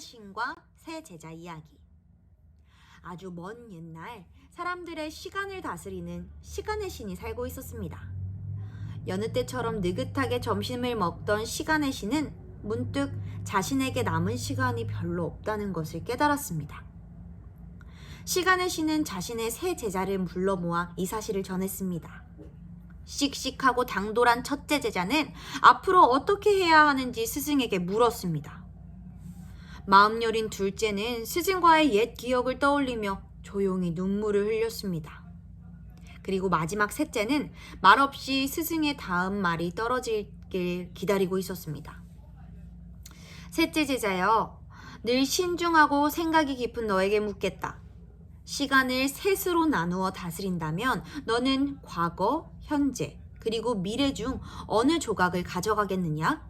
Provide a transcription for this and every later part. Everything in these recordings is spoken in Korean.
신과 새 제자 이야기. 아주 먼 옛날 사람들의 시간을 다스리는 시간의 신이 살고 있었습니다. 여느 때처럼 느긋하게 점심을 먹던 시간의 신은 문득 자신에게 남은 시간이 별로 없다는 것을 깨달았습니다. 시간의 신은 자신의 새 제자를 불러 모아 이 사실을 전했습니다. 씩씩하고 당돌한 첫째 제자는 앞으로 어떻게 해야 하는지 스승에게 물었습니다. 마음 여린 둘째는 스승과의 옛 기억을 떠올리며 조용히 눈물을 흘렸습니다. 그리고 마지막 셋째는 말없이 스승의 다음 말이 떨어지길 기다리고 있었습니다. 셋째 제자여, 늘 신중하고 생각이 깊은 너에게 묻겠다. 시간을 셋으로 나누어 다스린다면 너는 과거, 현재, 그리고 미래 중 어느 조각을 가져가겠느냐?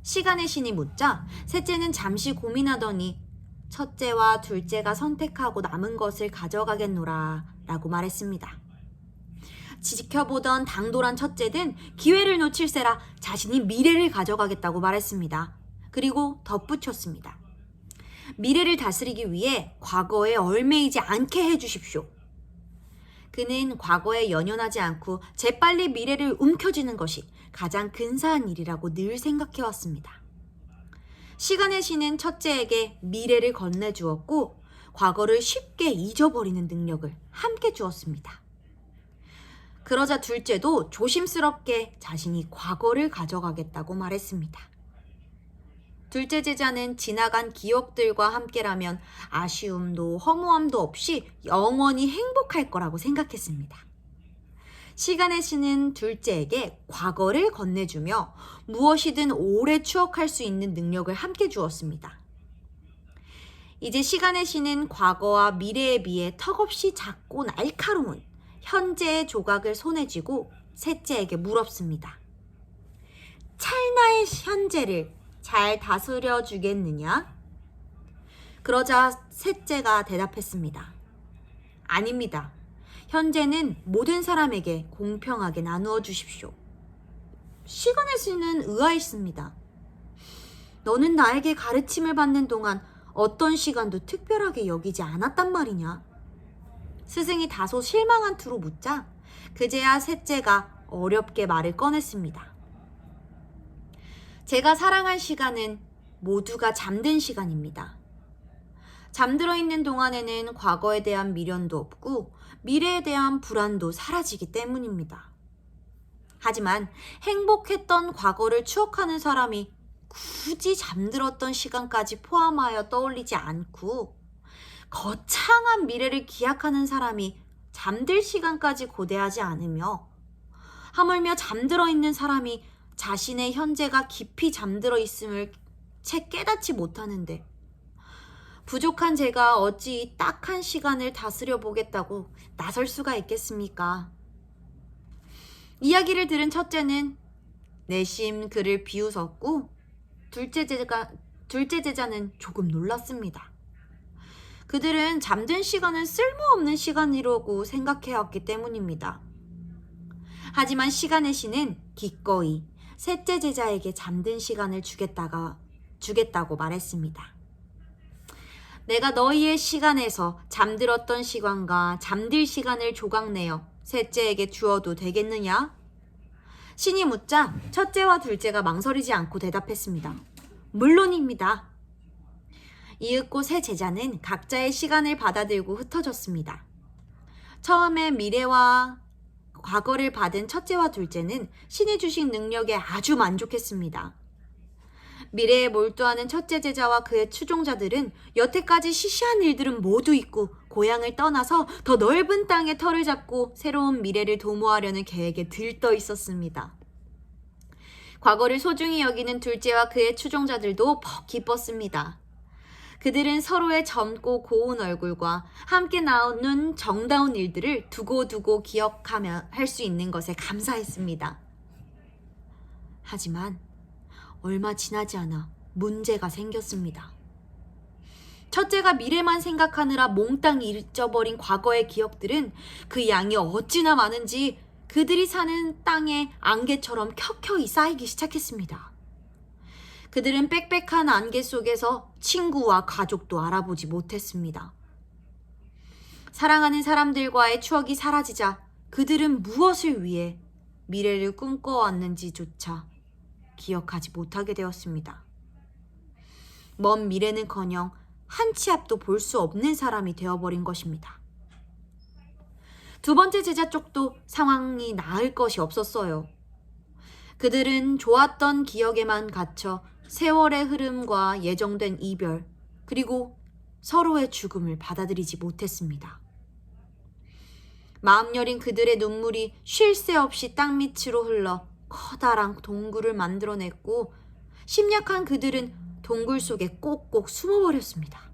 시간의 신이 묻자 셋째는 잠시 고민하더니 첫째와 둘째가 선택하고 남은 것을 가져가겠노라 라고 말했습니다. 지켜보던 당돌한 첫째는 기회를 놓칠세라 자신이 미래를 가져가겠다고 말했습니다. 그리고 덧붙였습니다. 미래를 다스리기 위해 과거에 얽매이지 않게 해주십시오. 그는 과거에 연연하지 않고 재빨리 미래를 움켜쥐는 것이 가장 근사한 일이라고 늘 생각해왔습니다. 시간의 신은 첫째에게 미래를 건네주었고 과거를 쉽게 잊어버리는 능력을 함께 주었습니다. 그러자 둘째도 조심스럽게 자신이 과거를 가져가겠다고 말했습니다. 둘째 제자는 지나간 기억들과 함께라면 아쉬움도 허무함도 없이 영원히 행복할 거라고 생각했습니다. 시간의 신은 둘째에게 과거를 건네주며 무엇이든 오래 추억할 수 있는 능력을 함께 주었습니다. 이제 시간의 신은 과거와 미래에 비해 턱없이 작고 날카로운 현재의 조각을 손에 쥐고 셋째에게 물었습니다. 찰나의 현재를 잘 다스려 주겠느냐? 그러자 셋째가 대답했습니다. 아닙니다. 현재는 모든 사람에게 공평하게 나누어 주십시오. 시간의 신은 의아했습니다. 너는 나에게 가르침을 받는 동안 어떤 시간도 특별하게 여기지 않았단 말이냐? 스승이 다소 실망한 투로 묻자 그제야 셋째가 어렵게 말을 꺼냈습니다. 제가 사랑한 시간은 모두가 잠든 시간입니다. 잠들어 있는 동안에는 과거에 대한 미련도 없고 미래에 대한 불안도 사라지기 때문입니다. 하지만 행복했던 과거를 추억하는 사람이 굳이 잠들었던 시간까지 포함하여 떠올리지 않고 거창한 미래를 기약하는 사람이 잠들 시간까지 고대하지 않으며 하물며 잠들어 있는 사람이 자신의 현재가 깊이 잠들어 있음을 채 깨닫지 못하는데 부족한 제가 어찌 이 딱한 시간을 다스려 보겠다고 나설 수가 있겠습니까? 이야기를 들은 첫째는 내심 그를 비웃었고 둘째 제자는 조금 놀랐습니다. 그들은 잠든 시간은 쓸모없는 시간이라고 생각해왔기 때문입니다. 하지만 시간의 신은 기꺼이 셋째 제자에게 잠든 시간을 주겠다고 말했습니다. 내가 너희의 시간에서 잠들었던 시간과 잠들 시간을 조각내어 셋째에게 주어도 되겠느냐? 신이 묻자 첫째와 둘째가 망설이지 않고 대답했습니다. 물론입니다. 이윽고 세 제자는 각자의 시간을 받아들고 흩어졌습니다. 처음에 미래와 과거를 받은 첫째와 둘째는 신이 주신 능력에 아주 만족했습니다. 미래에 몰두하는 첫째 제자와 그의 추종자들은 여태까지 시시한 일들은 모두 잊고 고향을 떠나서 더 넓은 땅에 터를 잡고 새로운 미래를 도모하려는 계획에 들떠 있었습니다. 과거를 소중히 여기는 둘째와 그의 추종자들도 퍽 기뻤습니다. 그들은 서로의 젊고 고운 얼굴과 함께 나오는 정다운 일들을 두고두고 기억하며 할 수 있는 것에 감사했습니다. 하지만 얼마 지나지 않아 문제가 생겼습니다. 첫째가 미래만 생각하느라 몽땅 잊어버린 과거의 기억들은 그 양이 어찌나 많은지 그들이 사는 땅에 안개처럼 켜켜이 쌓이기 시작했습니다. 그들은 빽빽한 안개 속에서 친구와 가족도 알아보지 못했습니다. 사랑하는 사람들과의 추억이 사라지자 그들은 무엇을 위해 미래를 꿈꿔왔는지조차 기억하지 못하게 되었습니다. 먼 미래는커녕 한 치 앞도 볼 수 없는 사람이 되어버린 것입니다. 두 번째 제자 쪽도 상황이 나을 것이 없었어요. 그들은 좋았던 기억에만 갇혀 세월의 흐름과 예정된 이별, 그리고 서로의 죽음을 받아들이지 못했습니다. 마음 여린 그들의 눈물이 쉴 새 없이 땅 밑으로 흘러 커다란 동굴을 만들어냈고, 심약한 그들은 동굴 속에 꼭꼭 숨어버렸습니다.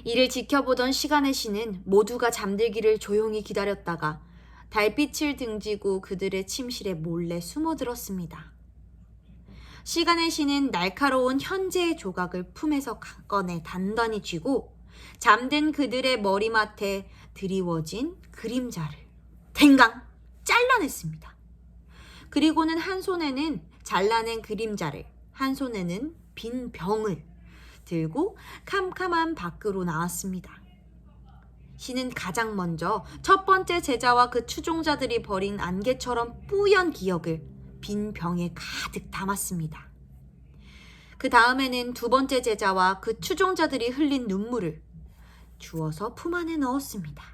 이를 지켜보던 시간의 신은 모두가 잠들기를 조용히 기다렸다가 달빛을 등지고 그들의 침실에 몰래 숨어들었습니다. 시간의 신은 날카로운 현재의 조각을 품에서 꺼내 단단히 쥐고 잠든 그들의 머리맡에 드리워진 그림자를 댕강 잘라냈습니다. 그리고는 한 손에는 잘라낸 그림자를, 한 손에는 빈 병을 들고 캄캄한 밖으로 나왔습니다. 신은 가장 먼저 첫 번째 제자와 그 추종자들이 버린 안개처럼 뿌연 기억을 빈 병에 가득 담았습니다. 그 다음에는 두 번째 제자와 그 추종자들이 흘린 눈물을 주워서 품 안에 넣었습니다.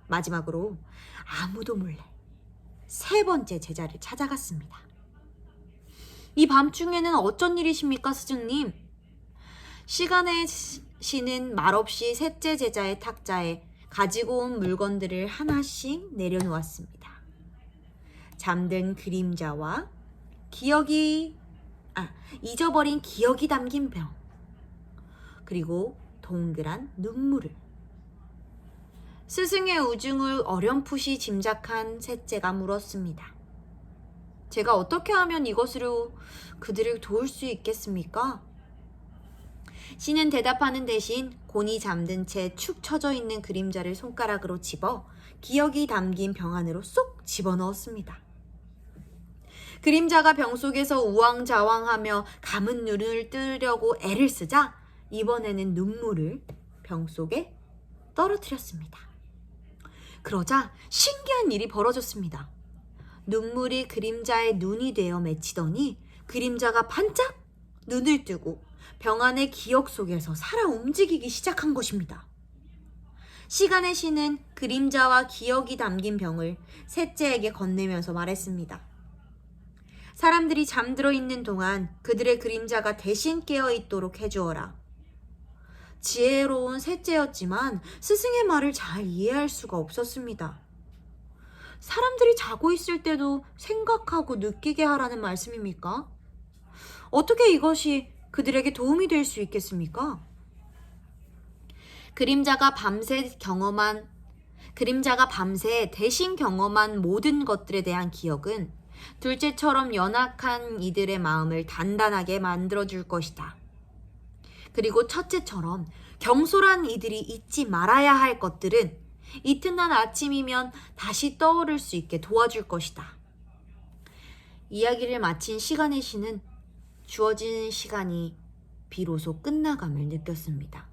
마지막으로 아무도 몰래 세 번째 제자를 찾아갔습니다. 이 밤중에는 어쩐 일이십니까, 스승님? 시간의 신은 말없이 셋째 제자의 탁자에 가지고 온 물건들을 하나씩 내려놓았습니다. 잠든 그림자와 잊어버린 기억이 담긴 병, 그리고 동그란 눈물을. 스승의 우중을 어렴풋이 짐작한 셋째가 물었습니다. 제가 어떻게 하면 이것으로 그들을 도울 수 있겠습니까? 신은 대답하는 대신 곤히 잠든 채 축 처져 있는 그림자를 손가락으로 집어 기억이 담긴 병 안으로 쏙 집어넣었습니다. 그림자가 병 속에서 우왕좌왕하며 감은 눈을 뜨려고 애를 쓰자 이번에는 눈물을 병 속에 떨어뜨렸습니다. 그러자 신기한 일이 벌어졌습니다. 눈물이 그림자의 눈이 되어 맺히더니 그림자가 반짝 눈을 뜨고 병 안의 기억 속에서 살아 움직이기 시작한 것입니다. 시간의 신은 그림자와 기억이 담긴 병을 셋째에게 건네면서 말했습니다. 사람들이 잠들어 있는 동안 그들의 그림자가 대신 깨어 있도록 해주어라. 지혜로운 셋째였지만 스승의 말을 잘 이해할 수가 없었습니다. 사람들이 자고 있을 때도 생각하고 느끼게 하라는 말씀입니까? 어떻게 이것이 그들에게 도움이 될 수 있겠습니까? 그림자가 밤새 대신 경험한 모든 것들에 대한 기억은 둘째처럼 연약한 이들의 마음을 단단하게 만들어줄 것이다. 그리고 첫째처럼 경솔한 이들이 잊지 말아야 할 것들은 이튿날 아침이면 다시 떠오를 수 있게 도와줄 것이다. 이야기를 마친 시간의 신은 주어진 시간이 비로소 끝나감을 느꼈습니다.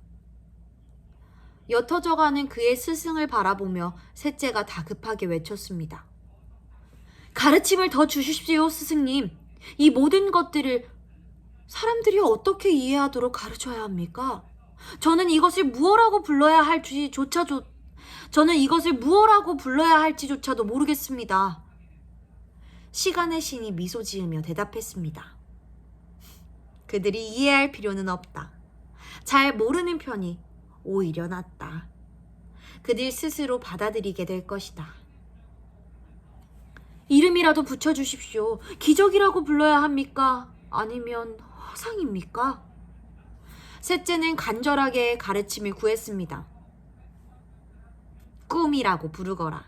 옅어져가는 그의 스승을 바라보며 셋째가 다급하게 외쳤습니다. 가르침을 더 주십시오, 스승님. 이 모든 것들을 사람들이 어떻게 이해하도록 가르쳐야 합니까? 저는 이것을 무엇라고 불러야 할지조차도 모르겠습니다. 시간의 신이 미소 지으며 대답했습니다. 그들이 이해할 필요는 없다. 잘 모르는 편이 오히려 낫다. 그들 스스로 받아들이게 될 것이다. 이름이라도 붙여주십시오. 기적이라고 불러야 합니까? 아니면 허상입니까? 셋째는 간절하게 가르침을 구했습니다. 꿈이라고 부르거라.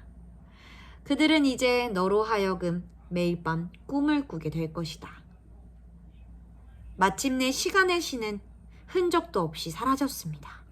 그들은 이제 너로 하여금 매일 밤 꿈을 꾸게 될 것이다. 마침내 시간의 신은 흔적도 없이 사라졌습니다.